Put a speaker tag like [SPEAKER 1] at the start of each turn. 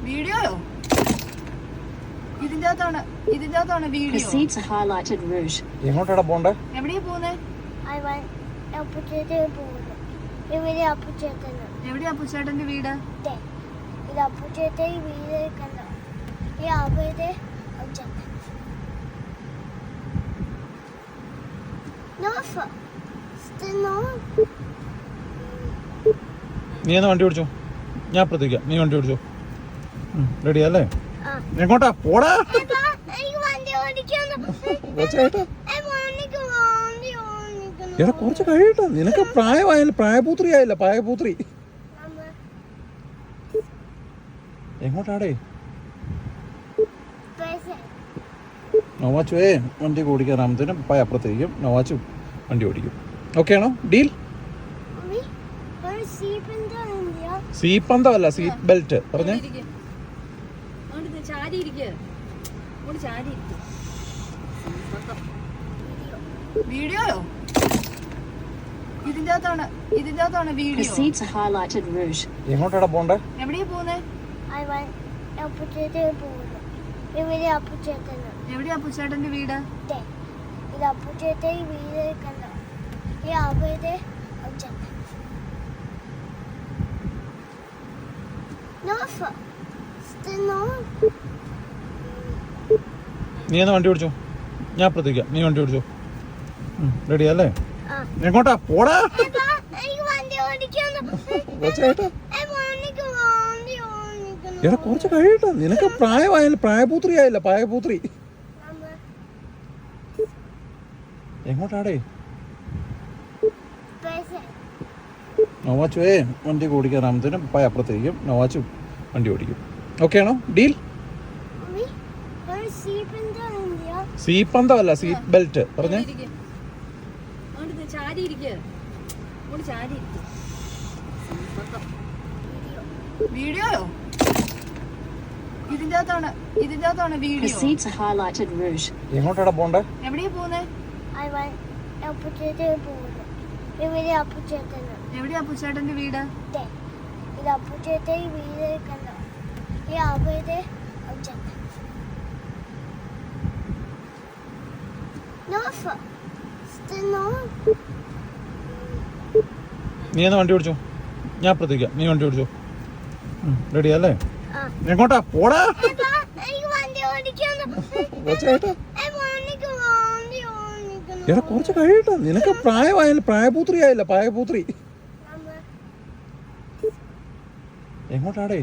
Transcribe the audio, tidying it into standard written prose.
[SPEAKER 1] വീഡിയോയോ? ഇതിന്റകത്താണ് video.
[SPEAKER 2] Proceed to highlighted route.
[SPEAKER 3] എങ്ങോട്ടാടാ പോണ്ടേ?
[SPEAKER 1] എവിടെയാ പോകുന്നേ? എവിടെയാ അപ്പുച്ചേട്ടന്റെ വീട്?
[SPEAKER 3] നീ എന്നാ വണ്ടി ഓടിച്ചോ, ഞാൻ അപ്പുറത്തേക്കാം. നീ വണ്ടി ഓടിച്ചോ. റെഡി അല്ലേ? എങ്ങോട്ടാ പോടാ? എടാ കുറച്ച് കഴിയട്ടെ, നിനക്ക് പ്രായമായാലും പ്രായപൂത്രി ആയില്ല. പ്രായപൂത്രി എങ്ങോട്ടാടേ? നവാച്ചുവേ വണ്ടി ഓടിക്കാറാകുമ്പത്തേനും പയ അപ്പുറത്തേക്കും നവാച്ചു വണ്ടി ഓടിക്കും. ഓക്കെ ആണോ? ഡീൽ? സീപ്പന്തമല്ല, സീറ്റ് ബെൽറ്റ് പറഞ്ഞേ.
[SPEAKER 1] വീഡിയോയോ? ഇതിന്റകത്താണ് video.
[SPEAKER 2] Proceed to highlighted route.
[SPEAKER 3] എങ്ങോട്ടാടാ പോണ്ടേ?
[SPEAKER 1] എവിടെയാ പോകുന്നേ? എവിടെയാ അപ്പുച്ചേട്ടന്റെ വീട്?
[SPEAKER 3] നീ എന്നാ വണ്ടി ഓടിച്ചോ, ഞാൻ അപ്പുറത്തേക്കാം. നീ വണ്ടി ഓടിച്ചോ. റെഡി അല്ലേ? എങ്ങോട്ടാ പോടാ? എടാ കുറച്ച് കഴിയട്ടെ, നിനക്ക് പ്രായമായാലും പ്രായപൂത്രി ആയില്ല. പ്രായപൂത്രി എങ്ങോട്ടാടേ? നവാച്ചുവേ വണ്ടി ഓടിക്കാറാകുമ്പത്തേനും പയ അപ്പുറത്തേക്കും നവാച്ചു വണ്ടി ഓടിക്കും. ഓക്കെ ആണോ? ഡീൽ? സീപ്പന്തമല്ല, സീറ്റ് ബെൽറ്റ് പറഞ്ഞേ.
[SPEAKER 1] വീഡിയോയോ? ഇതിന്റകത്താണ് video.
[SPEAKER 2] Proceed to highlighted route.
[SPEAKER 3] എങ്ങോട്ടാടാ പോണ്ടേ?
[SPEAKER 1] എവിടെയാ പോകുന്നേ? എവിടെയാ അപ്പുച്ചേട്ടന്റെ വീട്?
[SPEAKER 3] നീ എന്നാ വണ്ടി ഓടിച്ചോ, ഞാൻ അപ്പുറത്തേക്കാം. നീ വണ്ടി ഓടിച്ചോ. റെഡി അല്ലേ? എങ്ങോട്ടാ പോടാ? എടാ കുറച്ച് കഴിയട്ടെ, നിനക്ക് പ്രായമായാലും പ്രായപൂത്രി ആയില്ല. പ്രായപൂത്രി എങ്ങോട്ടാടേ?